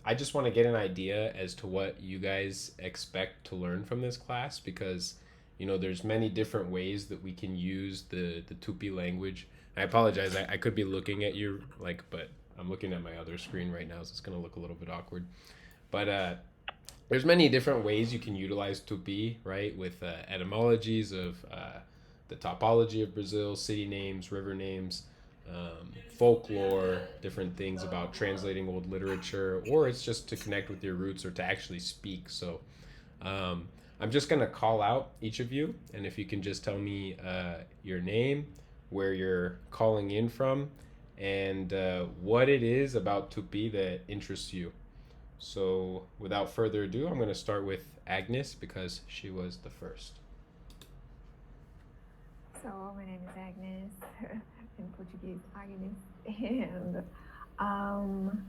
I just want to get an idea as to what you guys expect to learn from this class because, there's many different ways that we can use the Tupi language. I apologize. I could be looking at you but I'm looking at my other screen right now, so it's gonna look a little bit awkward. But there's many different ways you can utilize Tupi, right? With etymologies of the topology of Brazil, city names, river names, folklore, different things about translating old literature, or it's just to connect with your roots or to actually speak. So um, I'm just going to call out each of you, and if you can just tell me your name, where you're calling in from, and what it is about Tupi that interests you. So without further ado, I'm going to start with Agnes because she was the first. So my name is Agnes, in Portuguese, Agnes, and um,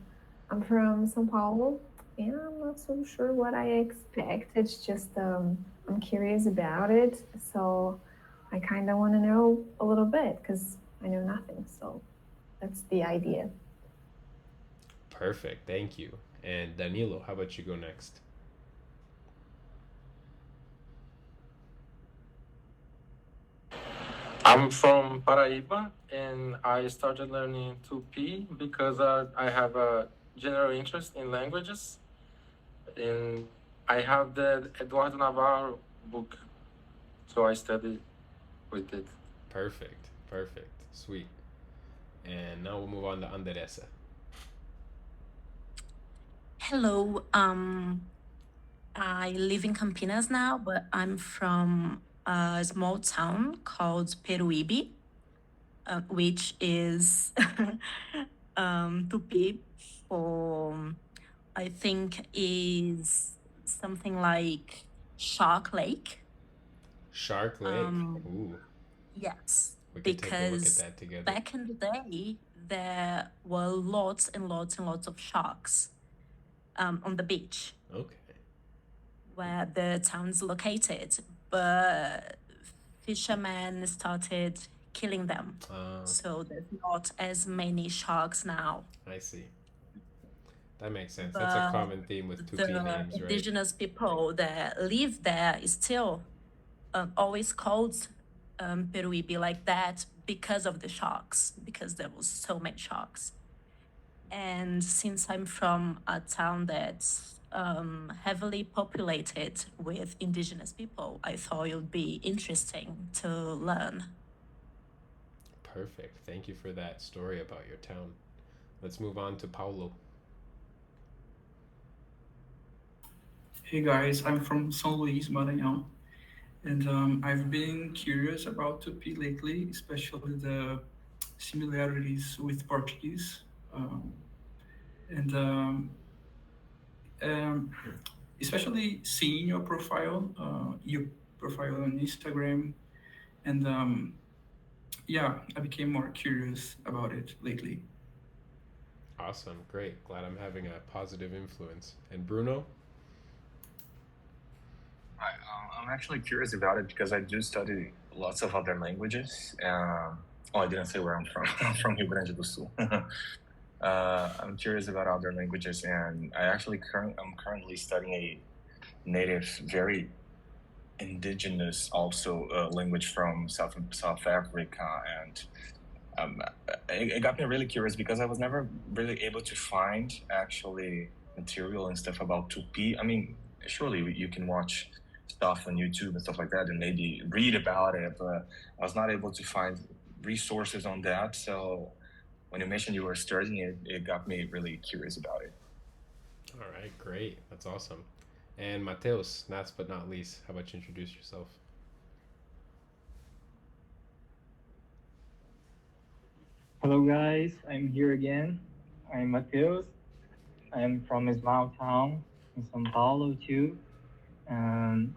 I'm from São Paulo, and I'm not so sure what I expect. It's just I'm curious about it, so I kind of want to know a little bit because I know nothing. So that's the idea. Perfect. Thank you. And Danilo, how about you go next? I'm from Paraíba and I started learning Tupi because I have a general interest in languages. And I have the Eduardo Navarro book, so I study with it. Perfect. Perfect. Sweet. And now we'll move on to Anderesa. Hello. I live in Campinas now, but I'm from a small town called Peruíbe, which is Tupi for, I think, is something like Shark Lake. Shark Lake. Um, Ooh, yes, we could take a look at because that together. back in the day, there were lots and lots and lots of sharks on the beach Okay. where the town's located, but fishermen started killing them. Uh, So there's not as many sharks now. I see. That makes sense. That's a But common theme with Tupi the names, right? indigenous people that live there is still always called Peruibe like that because of the sharks, because there was so many sharks. And since I'm from a town that's heavily populated with indigenous people, I thought it would be interesting to learn. Perfect. Thank you for that story about your town. Let's move on to Paulo. Hey guys, I'm from São Luís, Maranhão, and I've been curious about Tupi lately, especially the similarities with Portuguese. Um, and um, Especially seeing your profile on Instagram, and yeah, I became more curious about it lately. Awesome. Great. Glad I'm having a positive influence. And Bruno? I'm actually curious about it because I do study lots of other languages. Oh, I didn't say where I'm from. I'm from Rio Grande do Sul. I'm curious about other languages, and I'm currently studying a native, very indigenous also language from South Africa, and um, it got me really curious because I was never really able to find actually material and stuff about Tupi. I mean, surely you can watch stuff on YouTube and stuff like that and maybe read about it, but I was not able to find resources on that. So when you mentioned you were studying it, it got me really curious about it. All right. Great. That's awesome. And Mateus, last but not least, how about you introduce yourself? Hello guys, I'm here again. I'm Mateus. I'm from a small town in São Paulo too. Um,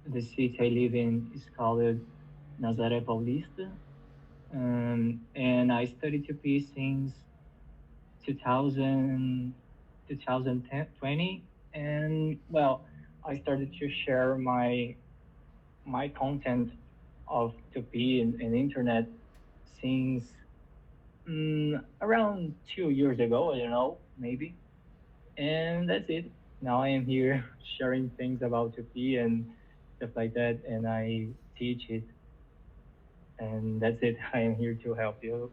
the city I live in is called Nazaré Paulista. And I studied TP since 2000, 2020. And well, I started to share my content of TP in internet since around 2 years ago, I don't know, maybe. And that's it. Now I am here sharing things about Tupi and stuff like that, and I teach it. And that's it. I am here to help you.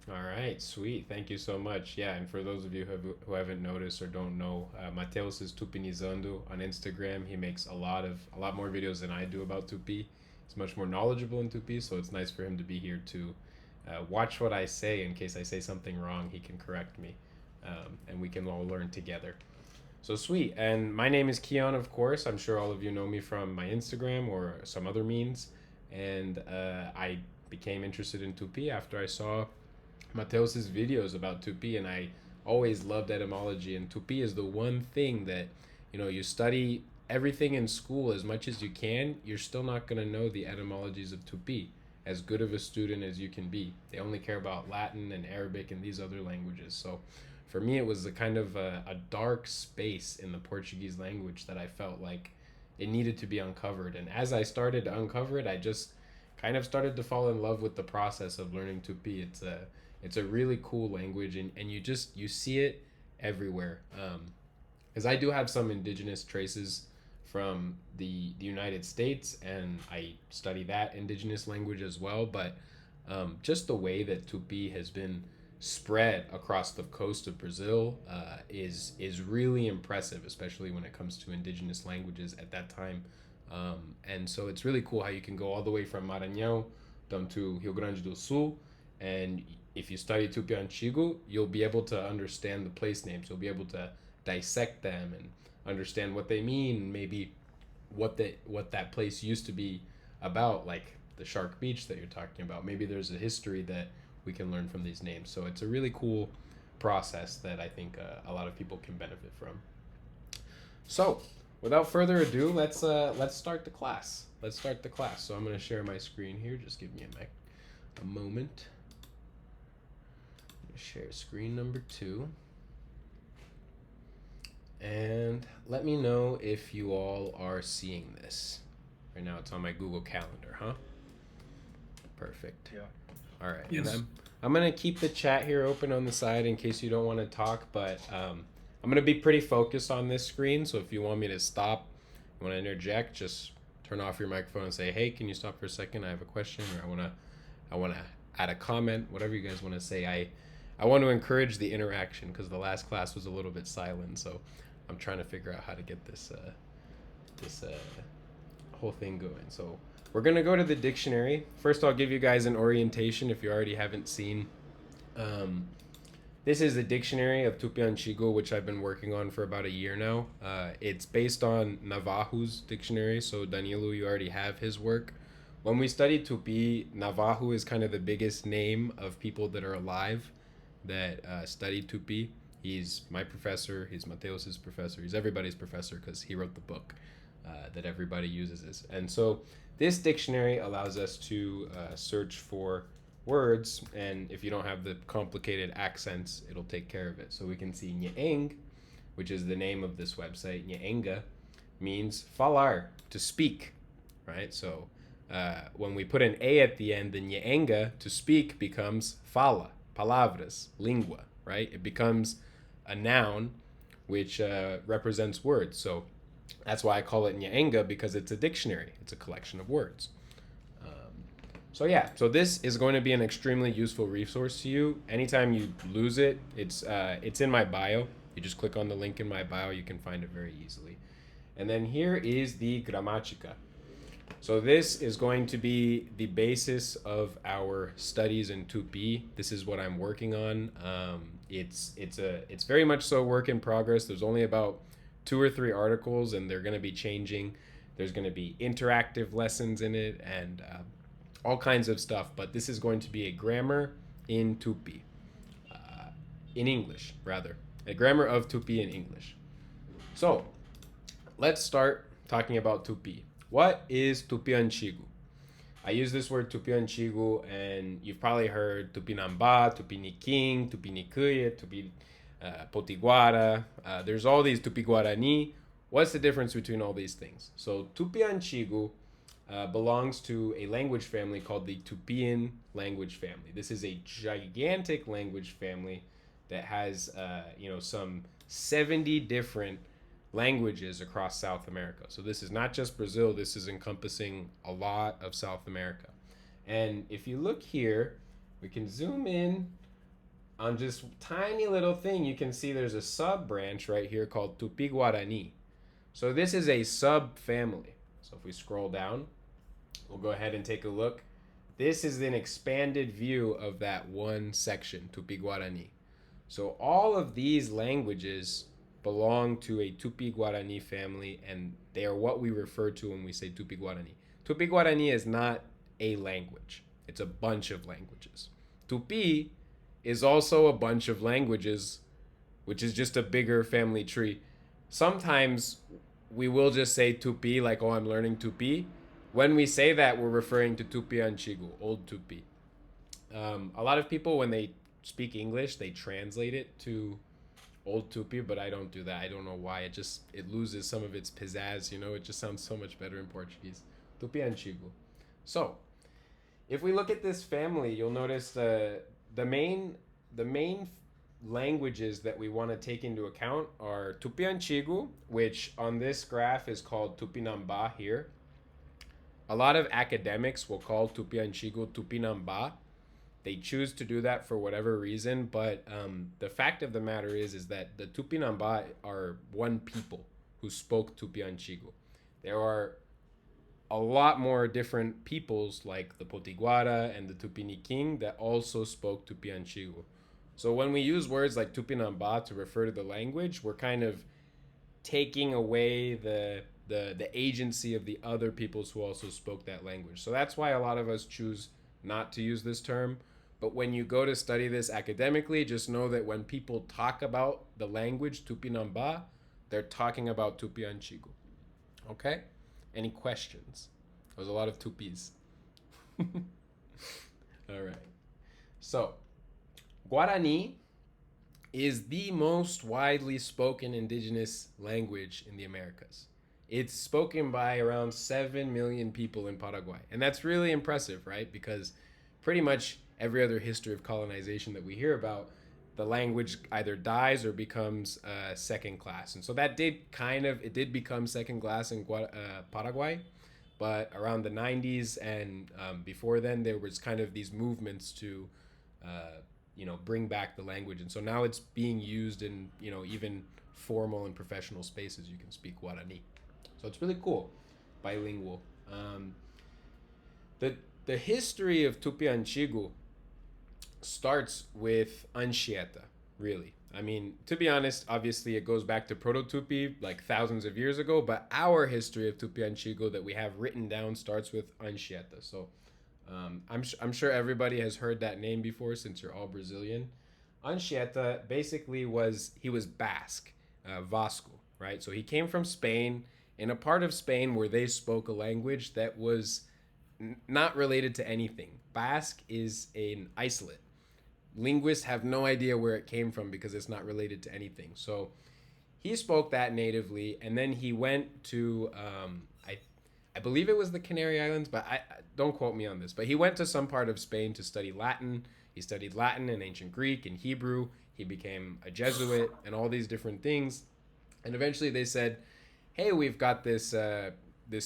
All right, sweet. Thank you so much. Yeah, and for those of you who haven't noticed or don't know, Mateus is Tupinizando on Instagram. He makes a lot more videos than I do about Tupi. He's much more knowledgeable in Tupi, so it's nice for him to be here to watch what I say in case I say something wrong. He can correct me, and we can all learn together. So sweet. And my name is Keon, of course. I'm sure all of you know me from my Instagram or some other means. And I became interested in Tupi after I saw Mateus's videos about Tupi, and I always loved etymology. And Tupi is the one thing that, you study everything in school as much as you can, you're still not going to know the etymologies of Tupi. As good of a student as you can be, they only care about Latin and Arabic and these other languages. So, for me, it was a kind of a dark space in the Portuguese language that I felt like it needed to be uncovered. And as I started to uncover it, I just kind of started to fall in love with the process of learning Tupi. It's a really cool language, and you see it everywhere. Because I do have some indigenous traces from the United States, and I study that indigenous language as well. But just the way that Tupi has been spread across the coast of Brazil is really impressive, especially when it comes to indigenous languages at that time. And so it's really cool how you can go all the way from Maranhão down to Rio Grande do Sul, and if you study Tupi Antigo, you'll be able to understand the place names. You'll be able to dissect them and understand what they mean, maybe what that place used to be about, like the Shark Beach that you're talking about. Maybe there's a history that we can learn from these names. So it's a really cool process that I think a lot of people can benefit from. So without further ado, let's start the class. So I'm going to share my screen here. Just give me a moment. Share screen number 2. And let me know if you all are seeing this. Right now it's on my Google Calendar, huh? Perfect. Yeah. All right. Yes. And I'm going to keep the chat here open on the side in case you don't want to talk, but I'm going to be pretty focused on this screen, so if you want me to stop, you want to interject, just turn off your microphone and say, "Hey, can you stop for a second? I have a question," or I want to add a comment, whatever you guys want to say. I want to encourage the interaction because the last class was a little bit silent, so I'm trying to figure out how to get this whole thing going. So we're going to go to the dictionary. First, I'll give you guys an orientation if you already haven't seen. This is the dictionary of Tupi Antigo, which I've been working on for about a year now. It's based on Navajo's dictionary, so Danilo, you already have his work. When we study Tupi, Navajo is kind of the biggest name of people that are alive that studied Tupi. He's my professor, he's Mateus's professor, he's everybody's professor because he wrote the book that everybody uses. And so this dictionary allows us to search for words, and if you don't have the complicated accents, it'll take care of it. So we can see Nheeng, which is the name of this website. Nheengga means falar, to speak, right? So when we put an A at the end, the Nheengga, to speak, becomes fala, palavras, lingua, right? It becomes a noun which represents words. So that's why I call it Nheengga, because it's a dictionary. It's a collection of words. So this is going to be an extremely useful resource to you. Anytime you lose it, it's in my bio. You just click on the link in my bio. You can find it very easily. And then here is the Gramatica. So this is going to be the basis of our studies in Tupi. This is what I'm working on. It's very much so work in progress. There's only about 2 or 3 articles, and they're going to be changing. There's going to be interactive lessons in it and all kinds of stuff. But this is going to be a grammar in Tupi, in English rather, a grammar of Tupi in English. So let's start talking about Tupi. What is Tupi Antigo? I use this word Tupi Antigo, and you've probably heard Tupinambá, Tupiniquim, Tupinicuia, Tupi Potiguara. There's all these Tupi Guarani. What's the difference between all these things? So Tupi Antigo belongs to a language family called the Tupian language family. This is a gigantic language family that has some 70 different languages across South America. So this is not just Brazil, this is encompassing a lot of South America. And if you look here, we can zoom in on just tiny little thing. You can see there's a sub branch right here called Tupi Guarani. So this is a sub family. So if we scroll down, we'll go ahead and take a look. This is an expanded view of that one section, Tupi Guarani. So all of these languages belong to a Tupi Guarani family, and they are what we refer to when we say Tupi Guarani. Tupi Guarani is not a language. It's a bunch of languages. Tupi is also a bunch of languages, which is just a bigger family tree. Sometimes we will just say Tupi, like, oh, I'm learning Tupi. When we say that, we're referring to Tupi Antigo, Old Tupi. A lot of people, when they speak English, they translate it to Old Tupi, but I don't do that. I don't know why. It loses some of its pizzazz, It just sounds so much better in Portuguese. Tupi Antigo. So, if we look at this family, you'll notice the main languages that we want to take into account are Tupi Antigo, which on this graph is called Tupinambá here. A lot of academics will call Tupi Antigo Tupinambá. They choose to do that for whatever reason, but the fact of the matter is that the Tupinambá are one people who spoke Tupi Antigo. There are a lot more different peoples like the Potiguara and the Tupiniquim that also spoke Tupi Antigo. So when we use words like Tupinambá to refer to the language, we're kind of taking away the agency of the other peoples who also spoke that language. So that's why a lot of us choose not to use this term. But when you go to study this academically, just know that when people talk about the language Tupinambá, they're talking about Tupi Antigo. Okay? Any questions? There was a lot of Tupis. All right. So, Guarani is the most widely spoken indigenous language in the Americas. It's spoken by around 7 million people in Paraguay. And that's really impressive, right? Because pretty much every other history of colonization that we hear about, the language either dies or becomes second class. And so that did become second class in Paraguay. But around the 90s and before then, there was kind of these movements to bring back the language. And so now it's being used in, even formal and professional spaces. You can speak Guarani. So it's really cool, bilingual. The history of Tupi Antigo starts with Anchieta, really. I mean, to be honest, obviously it goes back to Proto-Tupi, like thousands of years ago, but our history of Tupi Antigo that we have written down starts with Anchieta. So I'm sure everybody has heard that name before since you're all Brazilian. Anchieta basically was Basque, Vasco, right? So he came from Spain, in a part of Spain where they spoke a language that was not related to anything. Basque is an isolate. Linguists have no idea where it came from because it's not related to anything. So he spoke that natively, and then he went to I believe it was the Canary Islands, but I don't quote me on this. But he went to some part of Spain to study Latin. He studied Latin and ancient Greek and Hebrew. He became a Jesuit and all these different things. And eventually they said, hey, we've got this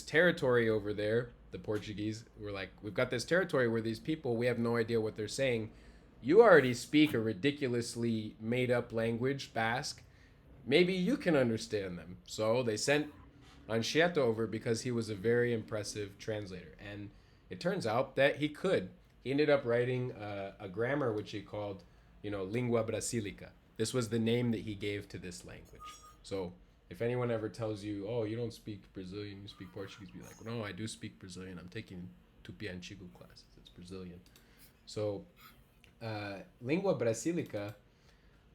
territory over there. The Portuguese were like, we've got this territory where these people, we have no idea what they're saying. You already speak a ridiculously made up language, Basque. Maybe you can understand them. So they sent Anchieta over because he was a very impressive translator. And it turns out that he could. He ended up writing a grammar which he called, Lingua Brasilica. This was the name that he gave to this language. So if anyone ever tells you, oh, you don't speak Brazilian, you speak Portuguese, be like, no, I do speak Brazilian. I'm taking Tupi Antigo classes. It's Brazilian. So Lingua Brasilica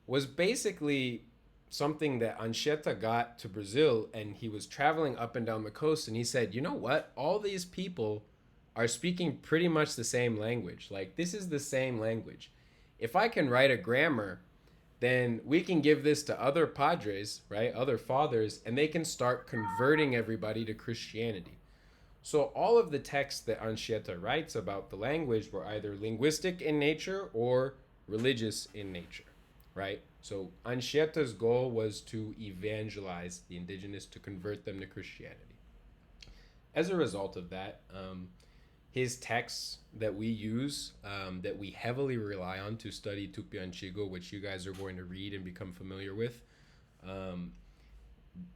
was basically something that Anchieta got to Brazil, and he was traveling up and down the coast, and he said, you know what? All these people are speaking pretty much the same language. Like, this is the same language. If I can write a grammar, then we can give this to other padres, right? Other fathers, and they can start converting everybody to Christianity. So all of the texts that Anchieta writes about the language were either linguistic in nature or religious in nature. right? So Anchieta's goal was to evangelize the indigenous, to convert them to Christianity. As a result of that, his texts that we use, that we heavily rely on to study Tupi Antigo, which you guys are going to read and become familiar with, um,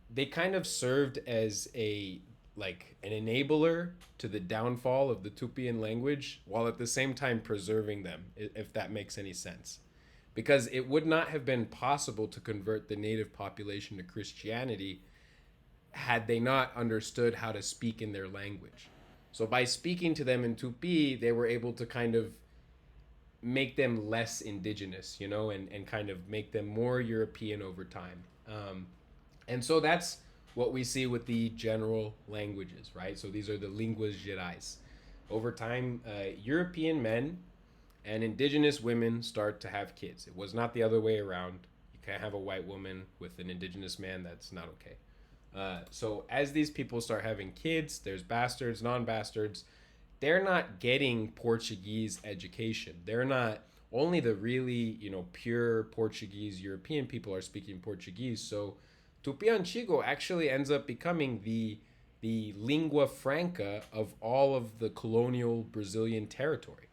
they kind of served as a like an enabler to the downfall of the Tupian language, while at the same time preserving them, if that makes any sense. Because it would not have been possible to convert the native population to Christianity had they not understood how to speak in their language. So by speaking to them in Tupi, they were able to kind of make them less indigenous, and kind of make them more European over time. And so that's what we see with the general languages, right? So these are the linguas gerais. Over time, European men and indigenous women start to have kids. It was not the other way around. You can't have a white woman with an indigenous man. That's not okay. So as these people start having kids, there's bastards, non-bastards. They're not getting Portuguese education. They're not. Only the really, pure Portuguese European people are speaking Portuguese. So Tupi Antigo actually ends up becoming the lingua franca of all of the colonial Brazilian territory.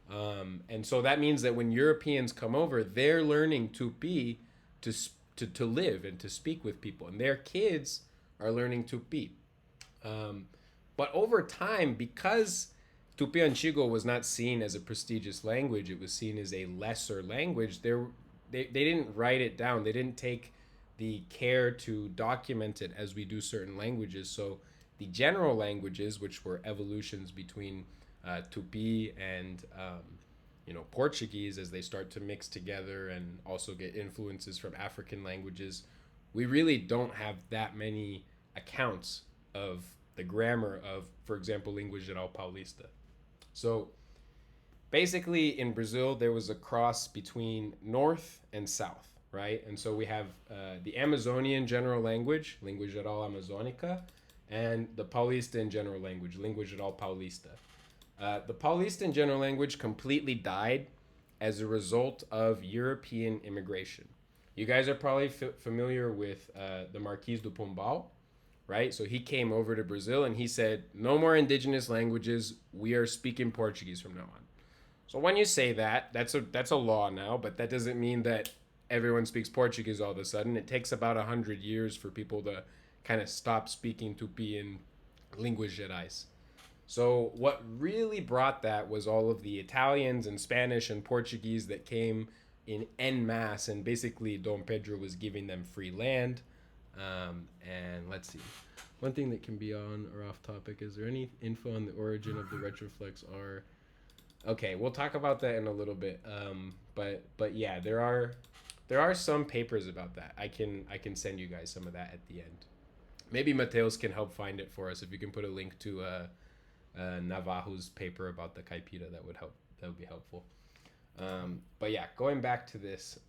And so that means that when Europeans come over, they're learning Tupi to live and to speak with people, and their kids are learning Tupi. But over time, because Tupi Antigo was not seen as a prestigious language, it was seen as a lesser language. They didn't write it down. They didn't take the care to document it as we do certain languages. So the general languages, which were evolutions between Tupi and Portuguese, as they start to mix together and also get influences from African languages, we really don't have that many accounts of the grammar of, for example, Língua Geral Paulista. So basically in Brazil, there was a cross between North and South, right? And so we have the Amazonian general language, Língua Geral Amazônica, and the Paulistan general language, Língua Geral Paulista. The Paulistan general language completely died as a result of European immigration. You guys are probably familiar with the Marquis de Pombal, right? So he came over to Brazil and he said, no more indigenous languages. We are speaking Portuguese from now on. So when you say that, that's a law now, but that doesn't mean that everyone speaks Portuguese all of a sudden. It takes about 100 years for people to kind of stop speaking Tupi and Línguas Gerais. So what really brought that was all of the Italians and Spanish and Portuguese that came in en masse, and basically Dom Pedro was giving them free land. And let's see. One thing that can be on or off topic, is there any info on the origin of the retroflex R? Okay, we'll talk about that in a little bit. But yeah, there are some papers about that. I can send you guys some of that at the end. Maybe Mateus can help find it for us. If you can put a link to Navajo's paper about the Caipira, that would help. That would be helpful. But yeah, going back to this,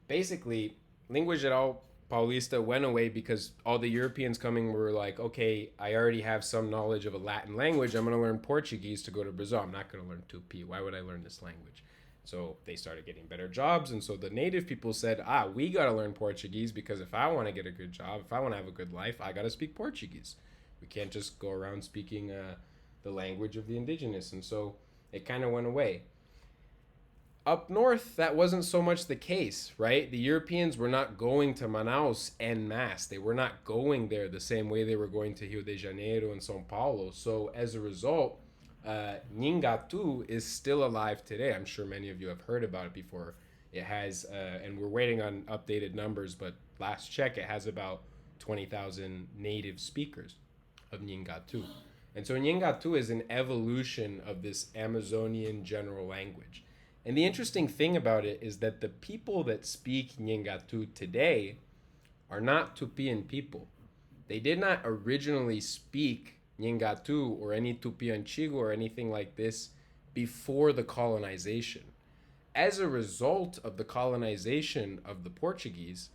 basically, Língua Geral Paulista went away because all the Europeans coming were like, okay, I already have some knowledge of a Latin language. I'm going to learn Portuguese to go to Brazil. I'm not going to learn Tupi. Why would I learn this language? So they started getting better jobs. And so the native people said, we got to learn Portuguese, because if I want to get a good job, if I want to have a good life, I got to speak Portuguese. We can't just go around speaking the language of the indigenous. And so it kind of went away. Up north, that wasn't so much the case, right? The Europeans were not going to Manaus en masse. They were not going there the same way they were going to Rio de Janeiro and São Paulo. So as a result, Nheengatu is still alive today. I'm sure many of you have heard about it before. It has, and we're waiting on updated numbers, but last check, it has about 20,000 native speakers of Nheengatu. And so Nheengatu is an evolution of this Amazonian general language. And the interesting thing about it is that the people that speak Nheengatu today are not Tupian people. They did not originally speak Nheengatu or any Tupi Antigo or anything like this before the colonization. As a result of the colonization of the Portuguese,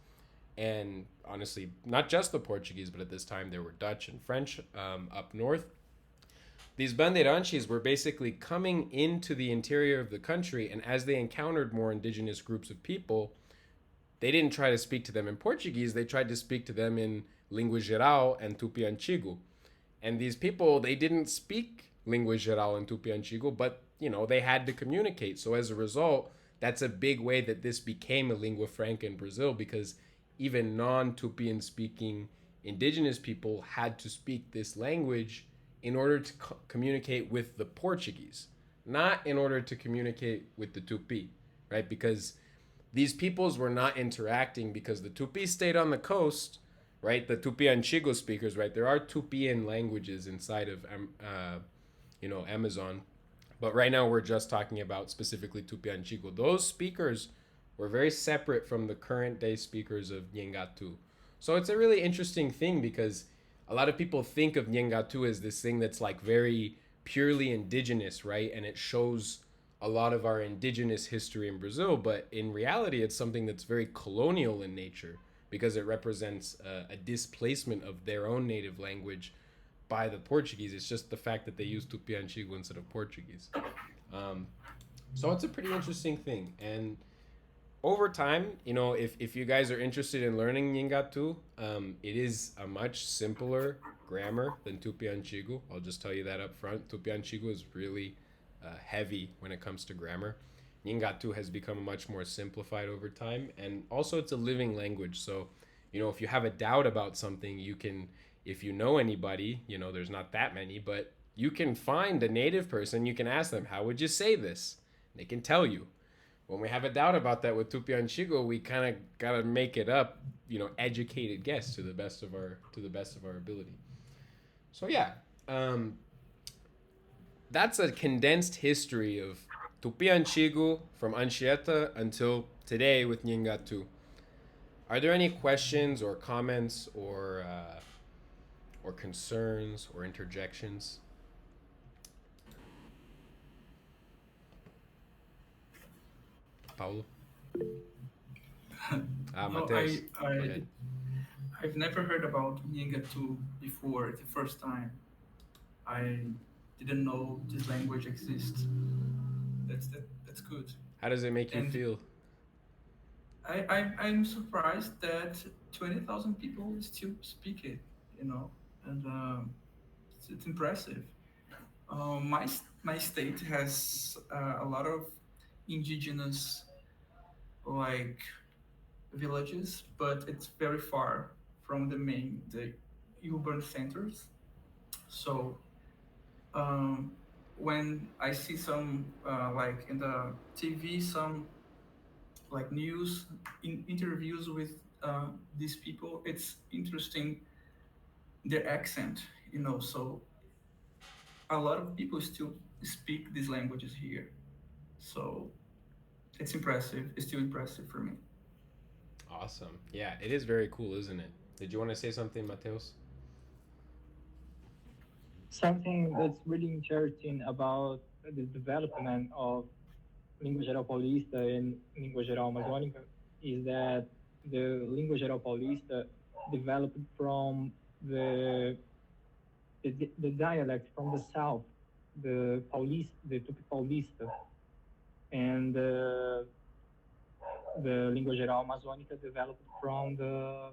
and honestly, not just the Portuguese, but at this time there were Dutch and French up north, these bandeirantes were basically coming into the interior of the country, and as they encountered more indigenous groups of people, they didn't try to speak to them in Portuguese. They tried to speak to them in Língua Geral and Tupi Antigo. And these people, they didn't speak Língua Geral and Tupi Antigo, but they had to communicate. So as a result, that's a big way that this became a lingua franca in Brazil, because even non-Tupian speaking indigenous people had to speak this language in order to communicate with the Portuguese, not in order to communicate with the Tupi, right? Because these peoples were not interacting because the Tupi stayed on the coast, right? The Tupi Antigo speakers, right? There are Tupian languages inside of, Amazon, but right now we're just talking about specifically Tupi Antigo. Those speakers were very separate from the current day speakers of Nheengatu. So it's a really interesting thing because a lot of people think of Nheengatu as this thing that's like very purely indigenous, right? And it shows a lot of our indigenous history in Brazil, but in reality, it's something that's very colonial in nature because it represents a displacement of their own native language by the Portuguese. It's just the fact that they use Tupi Antigo instead of Portuguese. So it's a pretty interesting thing. And over time, if you guys are interested in learning Nheengatu, it is a much simpler grammar than Tupi Antigo. I'll just tell you that up front. Tupi Antigo is really heavy when it comes to grammar. Nheengatu has become much more simplified over time, and also it's a living language. So, if you have a doubt about something, you can, if you know anybody, there's not that many, but you can find a native person, you can ask them, how would you say this? They can tell you. When we have a doubt about that with Tupi Antigo, we kind of gotta make it up, educated guess to the best of our ability. So yeah, that's a condensed history of Tupi Antigo from Anchieta until today with Nheengatu. Are there any questions or comments or concerns or interjections? Paulo? No, Mateus. Go ahead. I've never heard about Nheengatu before the first time. I didn't know this language exists. That's good. How does it make you And feel? I'm surprised that 20,000 people still speak it, and it's impressive. My state has a lot of indigenous like villages, but it's very far from the urban centers. So um, when I see some like in the TV, some like news interviews with these people, it's interesting their accent, So a lot of people still speak these languages here. So it's impressive. It's still impressive for me. Awesome. Yeah, it is very cool, isn't it? Did you want to say something, Mateus? Something that's really interesting about the development of Língua Geral Paulista and Língua Geral Amazônica is that the Língua Geral Paulista developed from the dialect from the south, the Tupi Paulista, and the Língua Geral Amazônica developed from the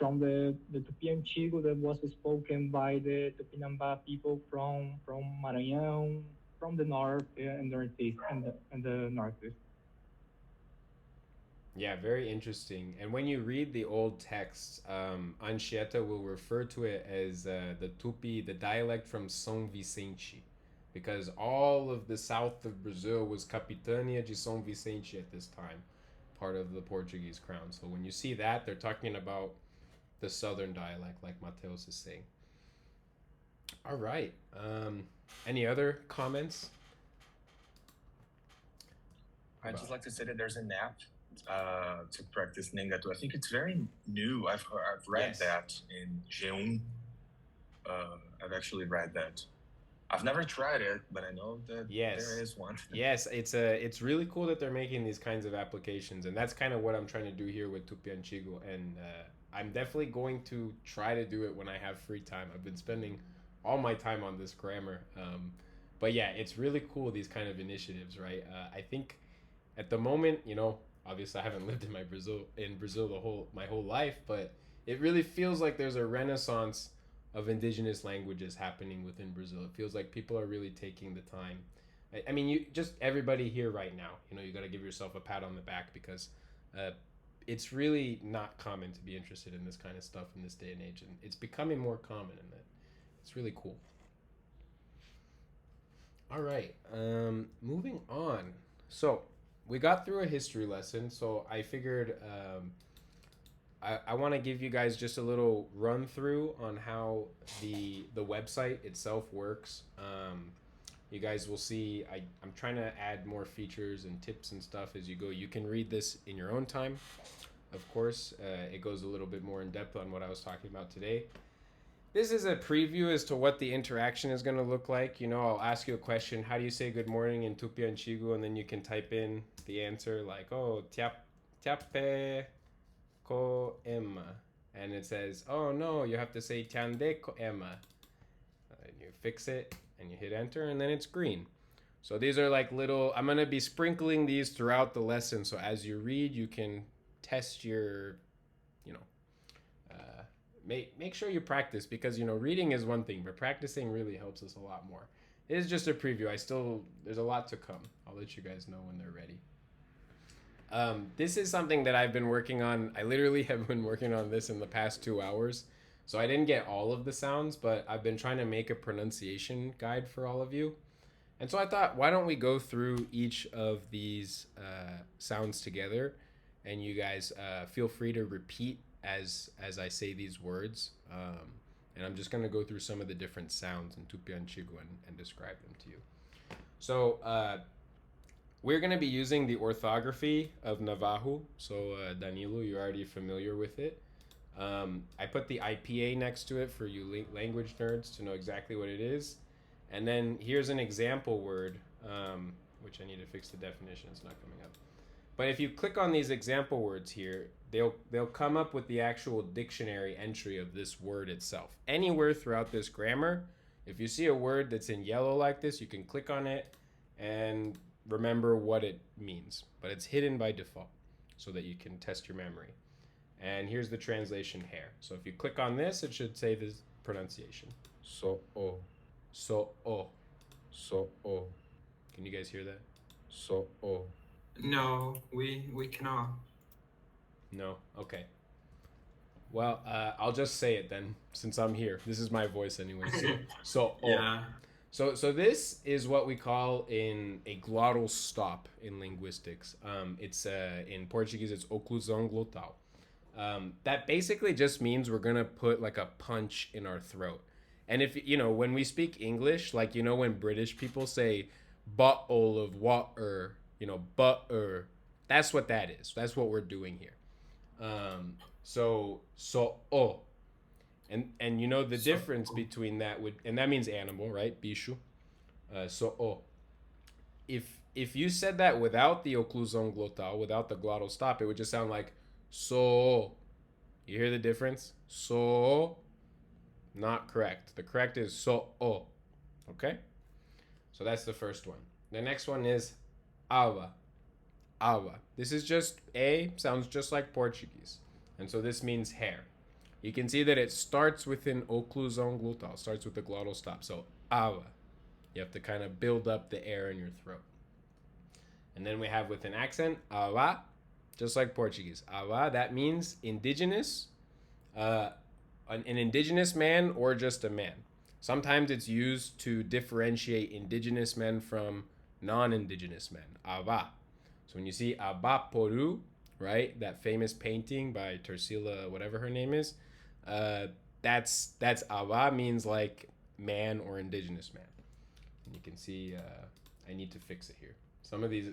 Tupi Antigo that was spoken by the Tupinambá people from Maranhão, from the north and northeast and the northeast. Yeah, very interesting. And when you read the old texts, Anchieta will refer to it as the Tupi, the dialect from São Vicente, because all of the south of Brazil was Capitania de São Vicente at this time, part of the Portuguese crown. So when you see that, they're talking about the southern dialect, like Mateus is saying. All right. Any other comments? I'd just like to say that there's an app to practice Nheengatu. I think it's very new. I've read that in G1. I've actually read that. I've never tried it, but I know that there is one. Yes, it's really cool that they're making these kinds of applications, and that's kind of what I'm trying to do here with Tupi Antigo, and I'm definitely going to try to do it when I have free time. I've been spending all my time on this grammar. But yeah, it's really cool, these kind of initiatives, right? I think at the moment, you know, obviously I haven't lived in Brazil my whole life, but it really feels like there's a renaissance of indigenous languages happening within Brazil. It feels like people are really taking the time. I mean, you just everybody here right now, you know, you got to give yourself a pat on the back because it's really not common to be interested in this kind of stuff in this day and age, and it's becoming more common, and it's really cool. All right, moving on. So we got through a history lesson, so I figured I want to give you guys just a little run through on how the website itself works. You guys will see I'm trying to add more features and tips and stuff as you go. You can read this in your own time, of course. It goes a little bit more in depth on what I was talking about today. This is a preview as to what the interaction is going to look like. You know, I'll ask you a question. How do you say good morning in Tupi Antigo? And then you can type in the answer like, oh, tiape ko ema. And it says, oh no, you have to say tiande ko ema. And you fix it and you hit enter and then it's green. So these are like little, I'm going to be sprinkling these throughout the lesson. So as you read, you can test your, you know, make sure you practice because, you know, reading is one thing, but practicing really helps us a lot more. It is just a preview. There's a lot to come. I'll let you guys know when they're ready. This is something that I've been working on. I literally have been working on this in the past 2 hours. So I didn't get all of the sounds, but I've been trying to make a pronunciation guide for all of you. And so I thought, why don't we go through each of these sounds together, and you guys feel free to repeat as I say these words. And I'm just going to go through some of the different sounds in Tupi Antigo and describe them to you. So we're going to be using the orthography of Navajo. So Danilo, you're already familiar with it. I put the IPA next to it for you language nerds to know exactly what it is. And then here's an example word, which I need to fix the definition. It's not coming up. But if you click on these example words here, they'll come up with the actual dictionary entry of this word itself. Anywhere throughout this grammar, if you see a word that's in yellow like this, you can click on it and remember what it means. But it's hidden by default so that you can test your memory. And here's the translation hair. So if you click on this, it should say this pronunciation. So-o. So-o. So-o. Can you guys hear that? So-o. No, we cannot. No? Okay. Well, I'll just say it then, since I'm here. This is my voice anyway. So-o. Yeah. So this is what we call in a glottal stop in linguistics. It's in Portuguese, it's oclusão glotal. That basically just means we're gonna put like a punch in our throat. And if you know, when we speak English, like, you know, when British people say bottle of water, you know, butter, that's what that is. That's what we're doing here. So and you know the difference between that and that means animal, right? Bicho. If you said that without the oclusão glotal, without the glottal stop, it would just sound like so. You hear the difference? So, not correct. The correct is so-o. Okay? So that's the first one. The next one is awa. Awa. This is just sounds just like Portuguese. And so this means hair. You can see that it starts with an oclusão glotal, starts with the glottal stop. So awa. You have to kind of build up the air in your throat. And then we have with an accent, awa. Just like Portuguese. Awa, that means indigenous, an indigenous man or just a man. Sometimes it's used to differentiate indigenous men from non-indigenous men. Awa. So when you see Abaporu, right, that famous painting by Tarsila, whatever her name is, that's Awa means like man or indigenous man. And you can see I need to fix it here. Some of these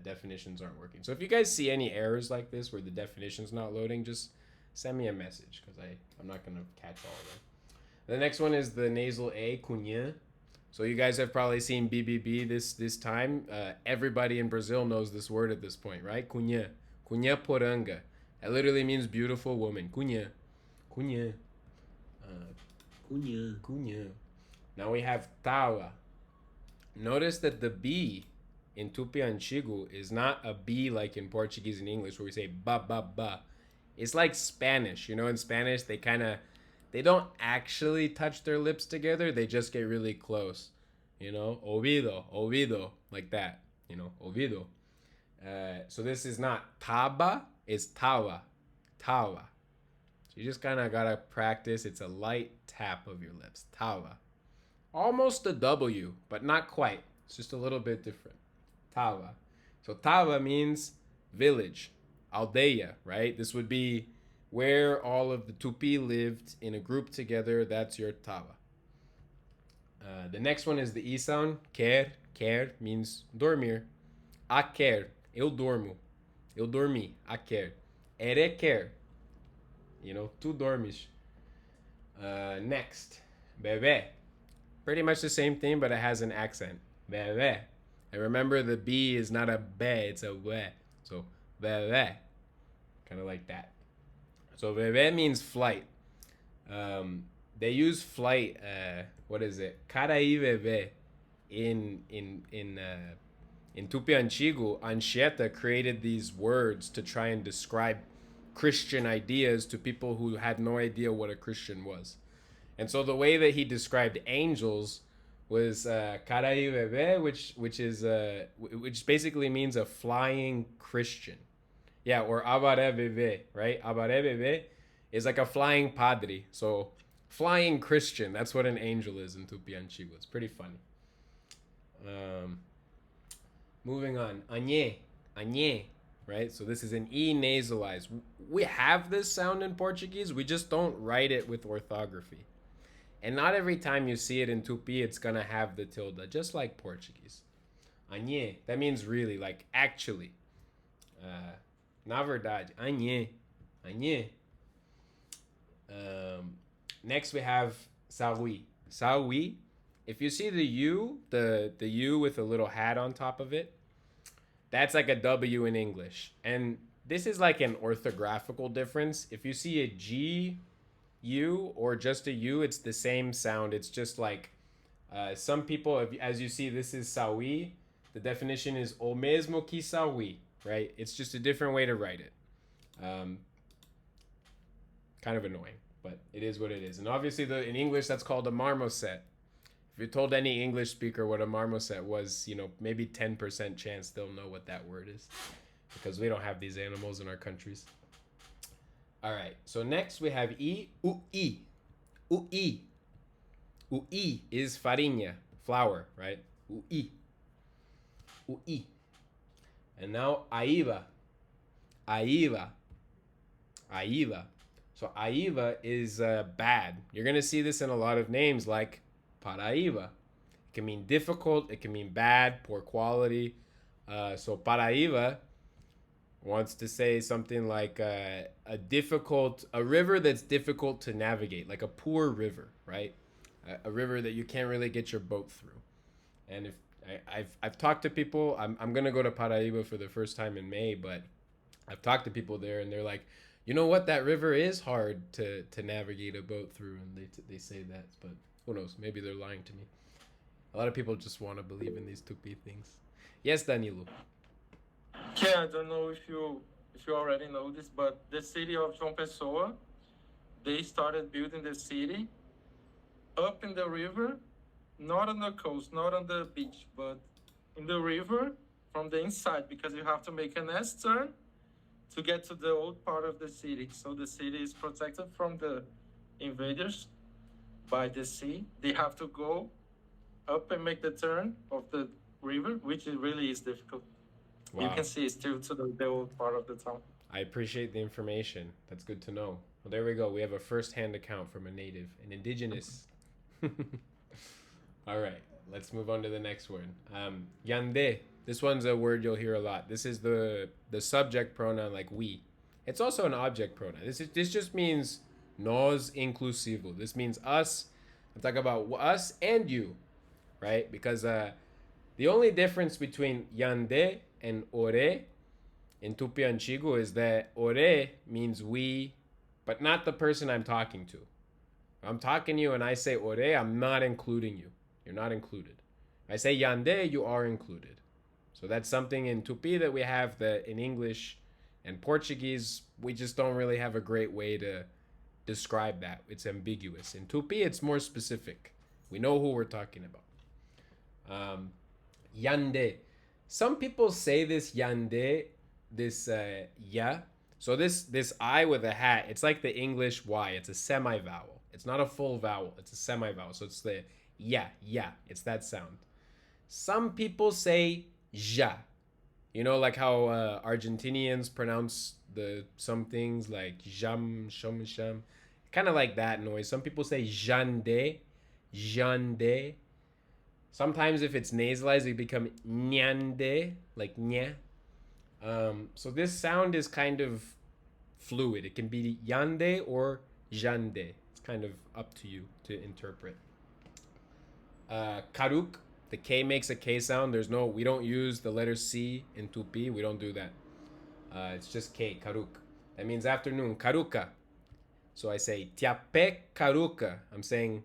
definitions aren't working. So if you guys see any errors like this where the definition's not loading, just send me a message because I'm not going to catch all of them. The next one is the nasal A, cunha. So you guys have probably seen BBB this time. Everybody in Brazil knows this word at this point, right? Cunha. Cunha poranga. It literally means beautiful woman. Cunha. Cunha. Cunha. Cunha. Now we have tava. Notice that the B in Tupi Antigo is not a B like in Portuguese and English where we say ba ba ba. It's like Spanish. You know, in Spanish they don't actually touch their lips together. They just get really close. You know, ovido, ovido, like that. You know, ovido. So this is not taba, it's tava, tava. So you just kind of gotta practice. It's a light tap of your lips, tava. Almost a W, but not quite. It's just a little bit different. Tava. So tava means village, aldeia, right? This would be where all of the Tupi lived in a group together. That's your tava. The next one is the E sound. Quer. Quer means dormir. A quer. Eu dormo. Eu dormi. A quer. Ere quer. You know, tu dormes. Next. Bebé. Pretty much the same thing, but it has an accent. Bebé. And remember, the B is not a be, it's a we. So, bebé. Kind of like that. So, bebé means flight. They use flight, what is it? Carai bebé. In Tupi Antigo, Anchieta created these words to try and describe Christian ideas to people who had no idea what a Christian was. And so the way that he described angels was carai bebé, which basically means a flying Christian. Yeah, or abare bebé, right? Abare bebé is like a flying padre. So flying Christian, that's what an angel is in Tupi Antigo. It's pretty funny. Moving on, añe, añe, right? So this is an E nasalized. We have this sound in Portuguese, we just don't write it with orthography. And not every time you see it in Tupi, it's gonna have the tilde, just like Portuguese. Añe, that means really, like actually. Na verdade, añe, añe. Next we have sawi. Sawi. If you see the U, the U with a little hat on top of it, that's like a W in English. And this is like an orthographical difference. If you see a G, U, or just a U, it's the same sound. It's just like some people, as you see, this is sawi. The definition is o mesmo que sawi, right? It's just a different way to write it. Kind of annoying, but it is what it is. And obviously, in English, that's called a marmoset. If you told any English speaker what a marmoset was, you know, maybe 10% chance they'll know what that word is, because we don't have these animals in our countries. All right, so next we have E, ui. Ui. Ui is farinha, flour, right? Ui. Ui. And now aiva. Aiva. Aiva. So aiva is bad. You're going to see this in a lot of names like Paraíba. It can mean difficult, it can mean bad, poor quality. So Paraíba wants to say something like a river that's difficult to navigate, like a poor river, right? A river that you can't really get your boat through. And if I've talked to people, I'm gonna go to Paraíba for the first time in May, but I've talked to people there, and they're like, you know what, that river is hard to navigate a boat through, and they say that, but who knows? Maybe they're lying to me. A lot of people just want to believe in these Tupi things. Yes, Danilo. Yeah, I don't know if you already know this, but the city of João Pessoa, they started building the city up in the river, not on the coast, not on the beach, but in the river from the inside, because you have to make an S turn to get to the old part of the city. So the city is protected from the invaders by the sea. They have to go up and make the turn of the river, which really is difficult. Wow. You can see it's still to the old part of the town. I appreciate the information. That's good to know. Well, there we go. We have a first-hand account from a native, an indigenous. All right, let's move on to the next word. Yande. This one's a word you'll hear a lot. This is the subject pronoun, like we. It's also an object pronoun. This just means nós inclusivo. This means us. I'm talking about us and you, right? Because the only difference between yande and ore in Tupi Antigo is that ore means we, but not the person I'm talking to. I'm talking to you and I say ore, I'm not including you. You're not included. If I say yande, you are included. So that's something in Tupi that we have that in English and Portuguese, we just don't really have a great way to describe that. It's ambiguous. In Tupi, it's more specific. We know who we're talking about. Yande. Some people say this yande, this ya. So this I with a hat, it's like the English Y. It's a semi-vowel. It's not a full vowel. It's a semi-vowel. So it's the ya. It's that sound. Some people say ja. You know, like how Argentinians pronounce some things like jam, sham. Kind of like that noise. Some people say jande. Sometimes if it's nasalized, it become nyande, like nya. So this sound is kind of fluid. It can be yande or jande. It's kind of up to you to interpret. Karuk, the K makes a K sound. We don't use the letter C in Tupi. We don't do that. It's just K, karuk. That means afternoon, karuka. So I say, tiape karuka. I'm saying,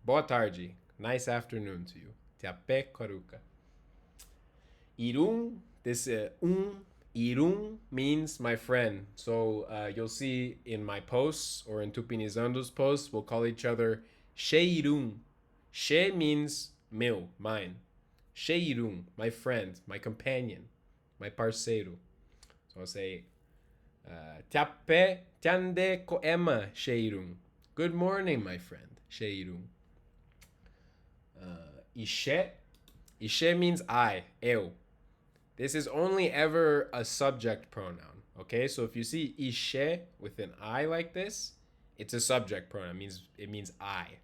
boa tarde. Nice afternoon to you. Tiape karuka. Irung, this irung means my friend. So you'll see in my posts or in Tupinizando's posts, we'll call each other she irung. She means meu, mine. She irung, my friend, my companion, my parceiro. So I'll say, tiape tiande koema she irung. Good morning, my friend, she irung. Ishe. Ishe means I, eu. This is only ever a subject pronoun, okay? So if you see ishe with an I like this, it's a subject pronoun. It means I.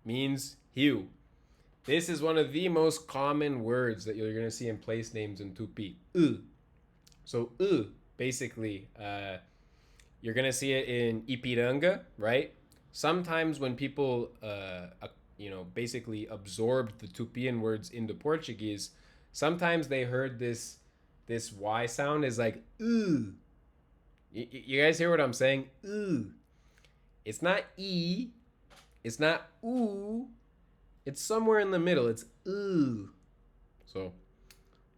Means you. This is one of the most common words that you're going to see in place names in Tupi. So basically, you're going to see it in Ipiranga, right? Sometimes when people, basically absorbed the Tupian words into Portuguese, sometimes they heard this Y sound is like, You guys hear what I'm saying? It's not E. It's not oo. It's somewhere in the middle. It's So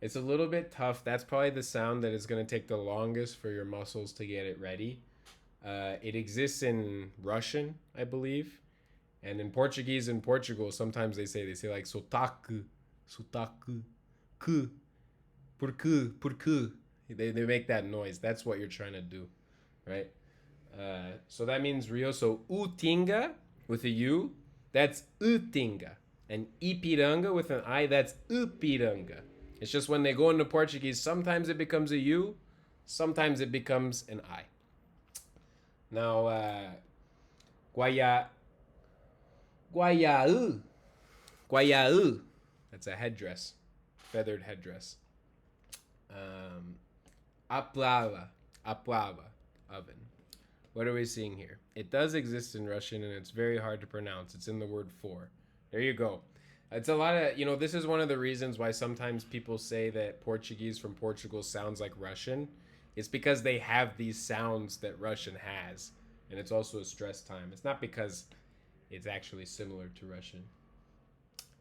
it's a little bit tough. That's probably the sound that is going to take the longest for your muscles to get it ready. It exists in Russian, I believe. And in Portuguese in Portugal, sometimes they say like sotaque, que, porque. They make that noise. That's what you're trying to do, right? So that means Rio. So utinga with a U, that's utinga. And Ipiranga with an I, that's upiranga. It's just when they go into Portuguese, sometimes it becomes a U, sometimes it becomes an I. Now, guayau. That's a headdress, feathered headdress. Aplava, oven. What are we seeing here? It does exist in Russian and it's very hard to pronounce. It's in the word for. There you go. It's a lot of, this is one of the reasons why sometimes people say that Portuguese from Portugal sounds like Russian. It's because they have these sounds that Russian has. And it's also a stress time. It's not because it's actually similar to Russian.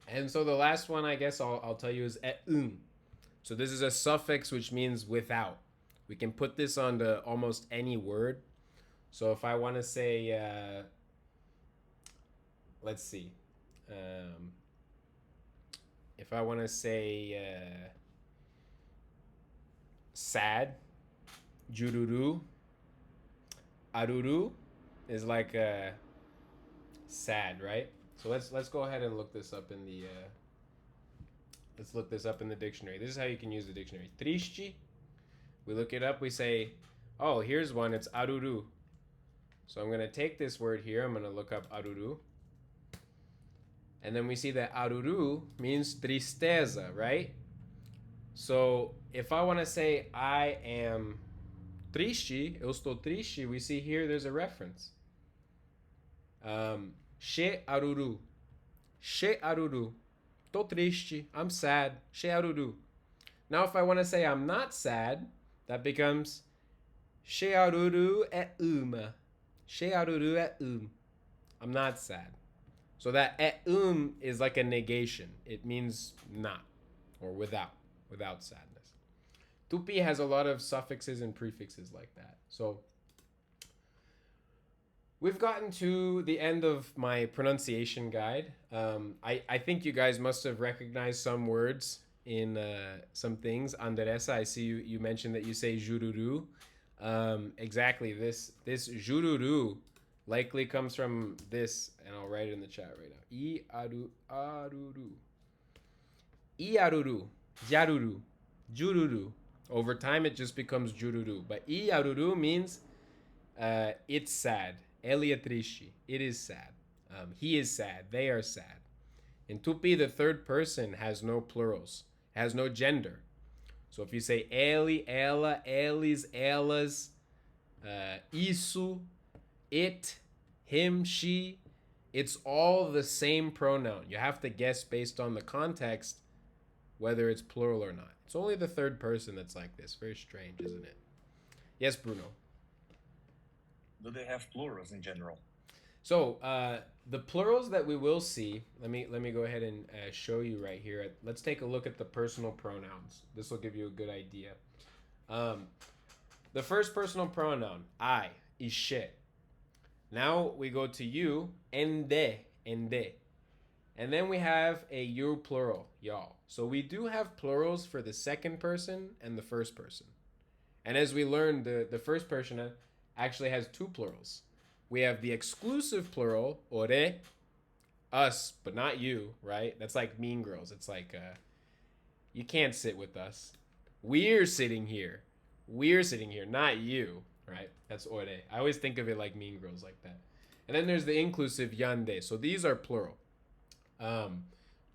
And so the last one I guess I'll tell you is So this is a suffix which means without. We can put this onto almost any word. So if I want to say, let's see. If I want to say sad, jururu, aruru is like sad, right? So let's go ahead and look this up in the dictionary. This is how you can use the dictionary. Triste. We look it up. We say, oh, here's one. It's aruru. So I'm going to take this word here. I'm going to look up aruru. And then we see that aruru means tristeza, right? So if I want to say I am triste, eu estou triste, we see here there's a reference. She aruru. She aruru. Tô triste. I'm sad. She aruru. Now if I want to say I'm not sad, that becomes she aruru é uma. Shearuru et I'm not sad. So that et is like a negation. It means not or without sadness. Tupi has a lot of suffixes and prefixes like that. So we've gotten to the end of my pronunciation guide. I think you guys must have recognized some words in some things. Anderesa, I see you mentioned that you say jururu. Exactly. This jururu likely comes from this, and I'll write it in the chat right now. Aruru. Iaruru. Yaruru. Jururu. Over time, it just becomes jururu. But iaruru means it's sad. Ele é triste. It is sad. He is sad. They are sad. In Tupi, the third person has no plurals, has no gender. So if you say ele, ela, eles, elas, isso, it, him, she, it's all the same pronoun. You have to guess based on the context whether it's plural or not. It's only the third person that's like this. Very strange, isn't it? Yes, Bruno. Do they have plurals in general? So the plurals that we will see, let me go ahead and show you right here. Let's take a look at the personal pronouns. This will give you a good idea. The first personal pronoun, I, ishe. Now we go to you, ende, ende. And then we have a you plural, y'all. So we do have plurals for the second person and the first person. And as we learned, the first person actually has two plurals. We have the exclusive plural, ore, us, but not you, right? That's like Mean Girls. It's like, you can't sit with us. We're sitting here. We're sitting here, not you, right? That's ore. I always think of it like Mean Girls like that. And then there's the inclusive yande. So these are plural.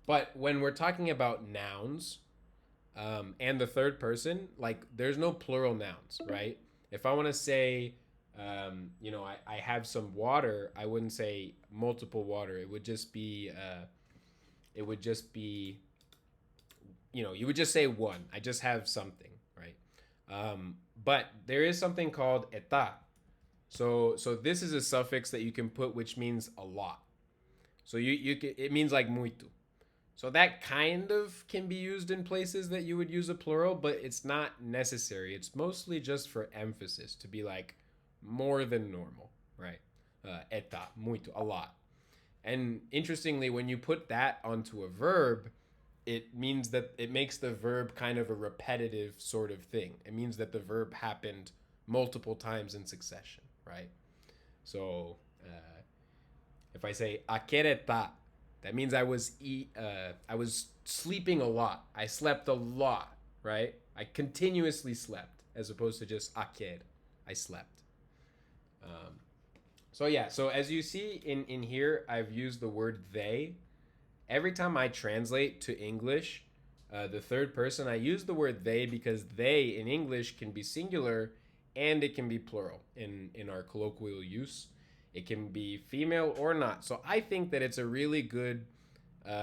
But when we're talking about nouns and the third person, like there's no plural nouns, right? If I want to say, I have some water, I wouldn't say multiple water. It would just be, you would just say one. I just have something, right? But there is something called eta. So this is a suffix that you can put, which means a lot. So it means like muito. So that kind of can be used in places that you would use a plural, but it's not necessary. It's mostly just for emphasis, to be like more than normal, right? Eta, muito, a lot. And interestingly, when you put that onto a verb, it means that it makes the verb kind of a repetitive sort of thing. It means that the verb happened multiple times in succession, right? So if I say akereta, that means I was sleeping a lot. I slept a lot, right? I continuously slept, as opposed to just aker, I slept. So as you see in here, I've used the word they. Every time I translate to English, the third person, I use the word they because they in English can be singular and it can be plural in our colloquial use. It can be female or not. So I think that it's a really good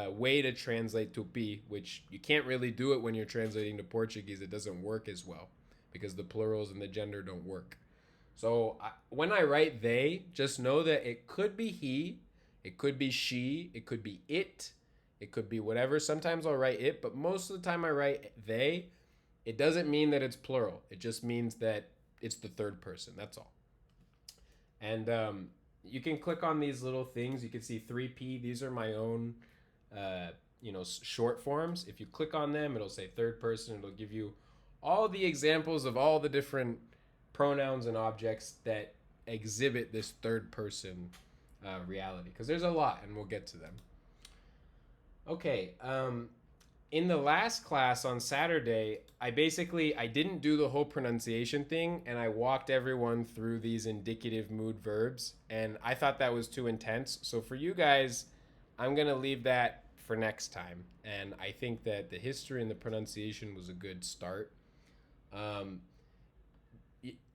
way to translate Tupi, which you can't really do it when you're translating to Portuguese. It doesn't work as well because the plurals and the gender don't work. So when I write they, just know that it could be he, it could be she, it could be it could be whatever. Sometimes I'll write it, but most of the time I write they. It doesn't mean that it's plural. It just means that it's the third person. That's all. And you can click on these little things. You can see 3P. These are my own, short forms. If you click on them, it'll say third person. It'll give you all the examples of all the different pronouns and objects that exhibit this third person reality. Because there's a lot, and we'll get to them. Okay. In the last class on Saturday, I didn't do the whole pronunciation thing, and I walked everyone through these indicative mood verbs, and I thought that was too intense. So for you guys, I'm going to leave that for next time, and I think that the history and the pronunciation was a good start.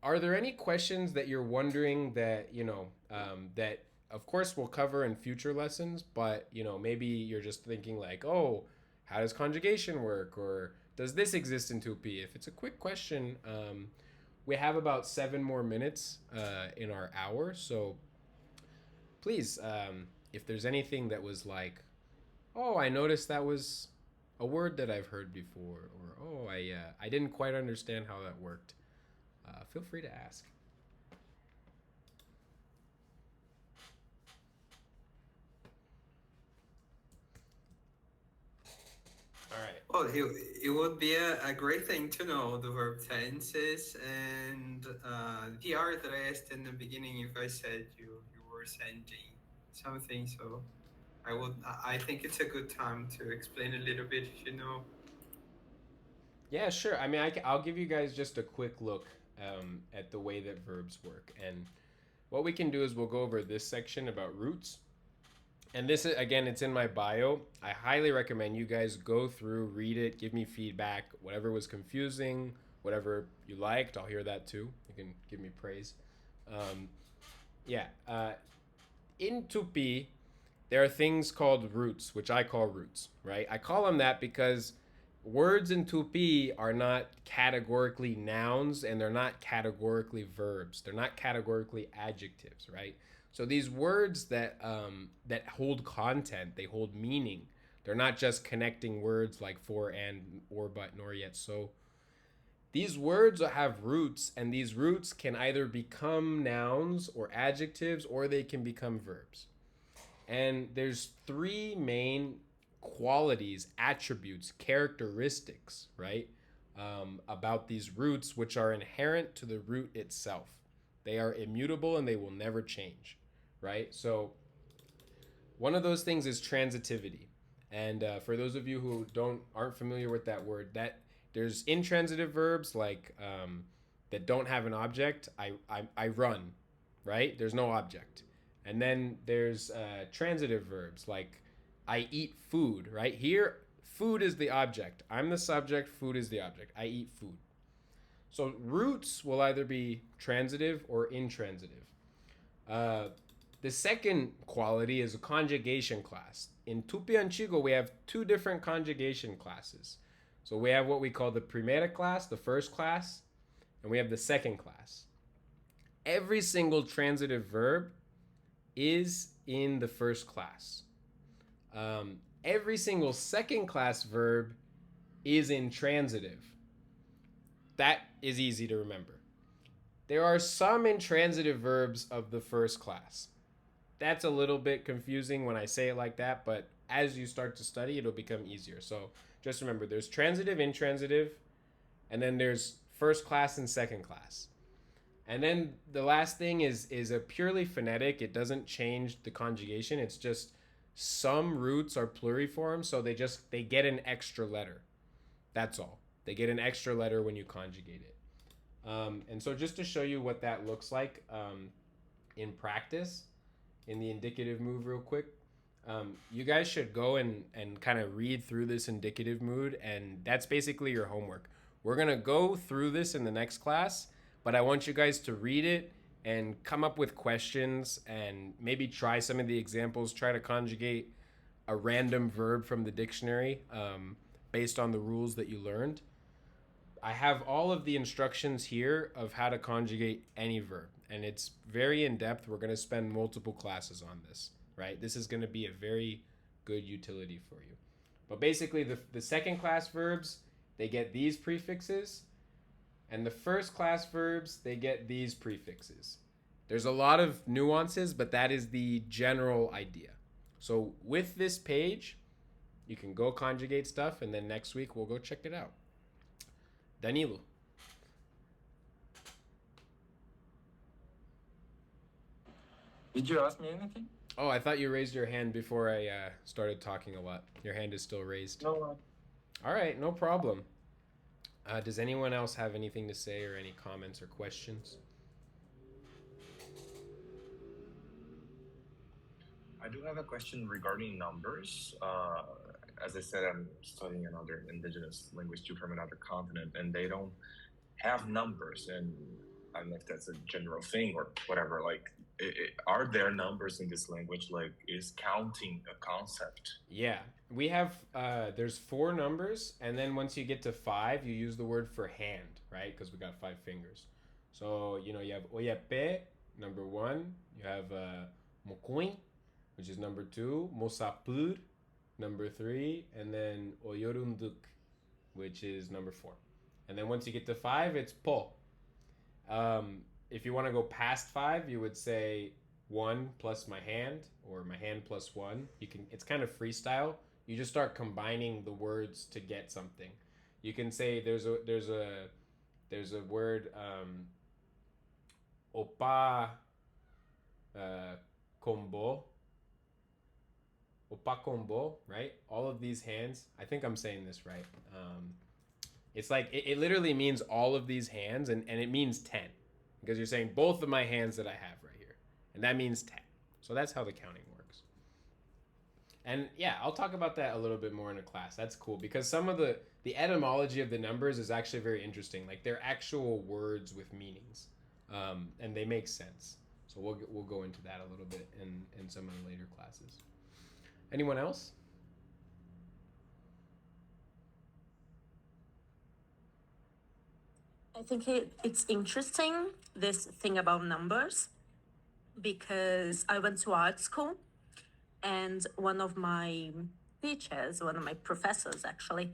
Are there any questions that you're wondering that, that of course we'll cover in future lessons, but, maybe you're just thinking like, oh, how does conjugation work? Or does this exist in Tupi? If it's a quick question, we have about 7 more minutes in our hour. So please, if there's anything that was like, oh, I noticed that was a word that I've heard before, or oh, I didn't quite understand how that worked, feel free to ask. All right. Well, it would be a great thing to know the verb tenses and the art that I asked in the beginning. If I said you were sending something, so I think it's a good time to explain a little bit, if you know. Yeah, sure. I mean, I'll give you guys just a quick look at the way that verbs work. And what we can do is we'll go over this section about roots. And this is, again, it's in my bio. I highly recommend you guys go through, read it, give me feedback. Whatever was confusing, whatever you liked, I'll hear that too. You can give me praise. Yeah. In Tupi, there are things called roots, which I call roots, right? I call them that because words in Tupi are not categorically nouns and they're not categorically verbs. They're not categorically adjectives, right? So these words that that hold content, they hold meaning. They're not just connecting words like for, and, or, but, nor, yet, so. These words have roots, and these roots can either become nouns or adjectives, or they can become verbs. And there's 3 main qualities, attributes, characteristics, right, about these roots, which are inherent to the root itself. They are immutable and they will never change, right? So one of those things is transitivity. And for those of you who aren't familiar with that word, that there's intransitive verbs like that don't have an object. I run, right? There's no object. And then there's transitive verbs like I eat food, right? Here, food is the object. I'm the subject, food is the object. I eat food. So roots will either be transitive or intransitive. The second quality is a conjugation class. In Tupi Antigo, we have 2 different conjugation classes. So we have what we call the primera class, the first class, and we have the second class. Every single transitive verb is in the first class. Every single second class verb is intransitive. That is easy to remember. There are some intransitive verbs of the first class. That's a little bit confusing when I say it like that, but as you start to study, it'll become easier. So just remember, there's transitive, intransitive, and then there's first class and second class. And then the last thing is a purely phonetic. It doesn't change the conjugation. It's just some roots are pluriform, so they get an extra letter. That's all. They get an extra letter when you conjugate it. And so just to show you what that looks like in practice, in the indicative mood real quick, you guys should go and kind of read through this indicative mood, and that's basically your homework. We're going to go through this in the next class, but I want you guys to read it and come up with questions and maybe try some of the examples, try to conjugate a random verb from the dictionary based on the rules that you learned. I have all of the instructions here of how to conjugate any verb, and it's very in-depth. We're going to spend multiple classes on this, right? This is going to be a very good utility for you. But basically, the second class verbs, they get these prefixes, and the first class verbs, they get these prefixes. There's a lot of nuances, but that is the general idea. So with this page, you can go conjugate stuff, and then next week we'll go check it out. Danilo. Did you ask me anything? Oh, I thought you raised your hand before I started talking a lot. Your hand is still raised. No. All right, no problem. Does anyone else have anything to say or any comments or questions? I do have a question regarding numbers. As I said, I'm studying another indigenous language too from another continent, and they don't have numbers. And I don't know if that's a general thing or whatever. Like, are there numbers in this language? Like, is counting a concept? Yeah, we have, there's 4 numbers, and then once you get to 5, you use the word for hand, right? Because we got 5 fingers. So, you have Oyape, number one. You have Mokuin, which is number two. Mosapur, number three. And then Oyorunduk, which is number four. And then once you get to five, it's Po. If you want to go past five, you would say one plus my hand or my hand plus one. It's kind of freestyle. You just start combining the words to get something. You can say there's a word opa combo. Opa combo, right? All of these hands. I think I'm saying this right. It's like it literally means all of these hands, and it means 10 because you're saying both of my hands that I have right here, and that means 10. So that's how the counting works. And yeah, I'll talk about that a little bit more in a class. That's cool because some of the etymology of the numbers is actually very interesting. Like they're actual words with meanings, and they make sense. So we'll go into that a little bit in some of the later classes. Anyone else? I think it's interesting, this thing about numbers, because I went to art school and one of my teachers, one of my professors actually,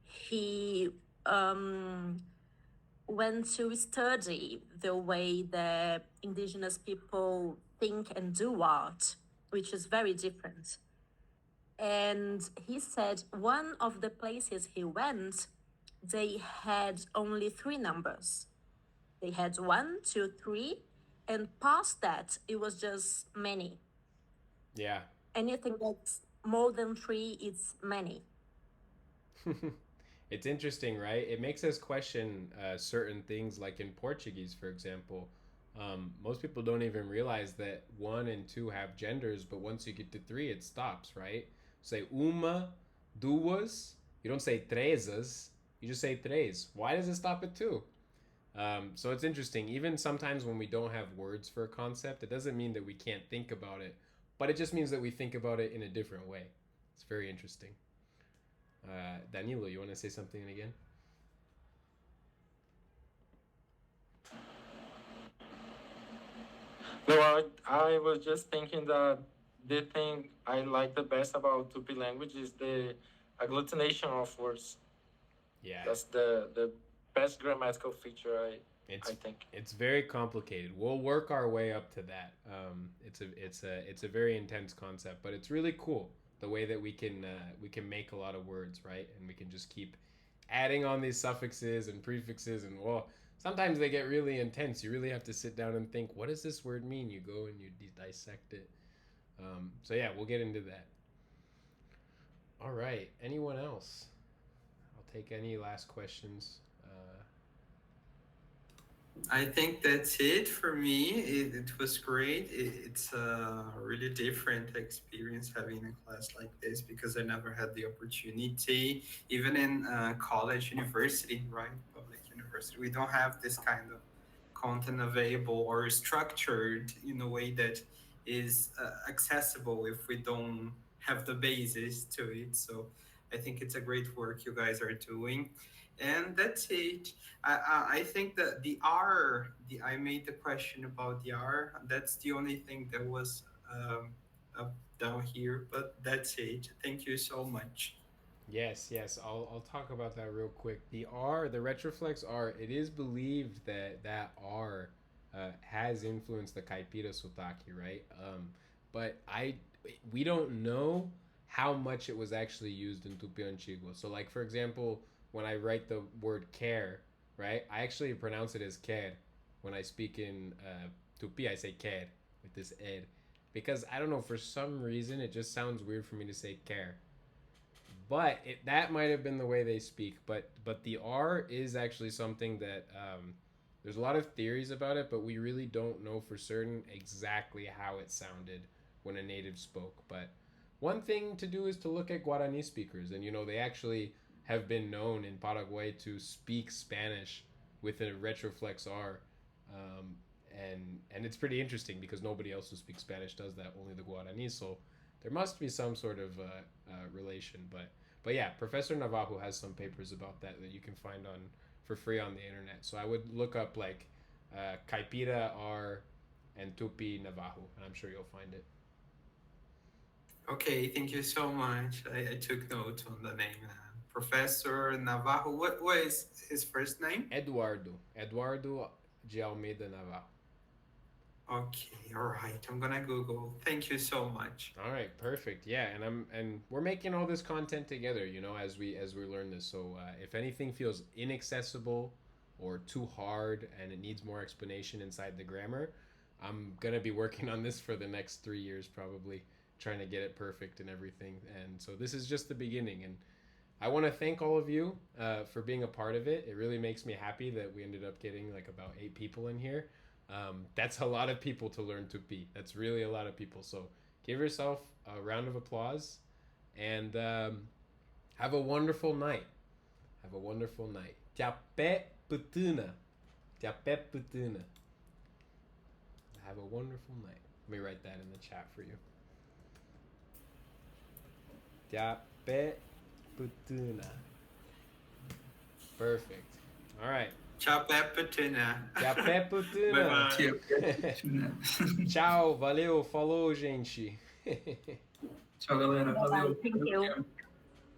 he went to study the way that indigenous people think and do art, which is very different. And he said one of the places he went, they had only three numbers. They had 1, 2, 3, and past that, it was just many. Yeah. Anything that's more than 3, it's many. It's interesting, right? It makes us question certain things, like in Portuguese, for example. Most people don't even realize that 1 and 2 have genders, but once you get to 3, it stops, right? Say uma, duas. You don't say trezas. You just say tres. Why does it stop at 2? So it's interesting. Even sometimes when we don't have words for a concept, it doesn't mean that we can't think about it, but it just means that we think about it in a different way. It's very interesting. Danilo, you want to say something again? No, I was just thinking that the thing I like the best about Tupi language is the agglutination of words. Yeah. That's the best grammatical feature I think. It's very complicated. We'll work our way up to that. It's a very intense concept, but it's really cool the way that we can make a lot of words, right? And we can just keep adding on these suffixes and prefixes, and well, sometimes they get really intense. You really have to sit down and think, what does this word mean? You go and you dissect it. So yeah, we'll get into that. All right. Anyone else? I'll take any last questions. I think that's it for me. It was great. It's a really different experience having a class like this because I never had the opportunity, even in college, university, right? Public university. We don't have this kind of content available or structured in a way that is accessible if we don't have the basis to it. So I think it's a great work you guys are doing. And that's it. I think that I made the question about the R. That's the only thing that was up down here, but that's it. Thank you so much. Yes, yes. I'll talk about that real quick. The retroflex R, it is believed that R has influenced the Caipira sotaque, right? But we don't know how much it was actually used in Tupi Antigo. So, like for example, when I write the word care, right? I actually pronounce it as care. When I speak in Tupi, I say care with this ed, because I don't know, for some reason it just sounds weird for me to say care. But that might have been the way they speak. But the R is actually something that there's a lot of theories about it, but we really don't know for certain exactly how it sounded when a native spoke. But one thing to do is to look at Guarani speakers, and they actually have been known in Paraguay to speak Spanish with a retroflex R. And it's pretty interesting because nobody else who speaks Spanish does that, only the Guarani. So there must be some sort of relation. But yeah, Professor Navajo has some papers about that you can find for free on the internet. So I would look up like Caipira R, and Tupi Navajo, and I'm sure you'll find it. Okay, thank you so much. I took note on the name. Professor Navarro, what is his first name? Eduardo de Almeida Navarro. Okay, all right. I'm gonna Google. Thank you so much. All right, perfect. Yeah, and we're making all this content together, you know, as we learn this. So if anything feels inaccessible or too hard and it needs more explanation inside the grammar, I'm gonna be working on this for the next 3 years probably, trying to get it perfect and everything. And so this is just the beginning. And I want to thank all of you for being a part of it. It really makes me happy that we ended up getting like about 8 people in here. That's a lot of people to learn Tupi. That's really a lot of people. So give yourself a round of applause and have a wonderful night. Have a wonderful night. Tiapé putuna. Tiapé putuna. Have a wonderful night. Let me write that in the chat for you. Tiapé putuna. Perfect. All right. Chapé Putuna. Tiapé putuna. Tchau, valeu, falou, gente. Tchau, galera. Valeu. Thank you.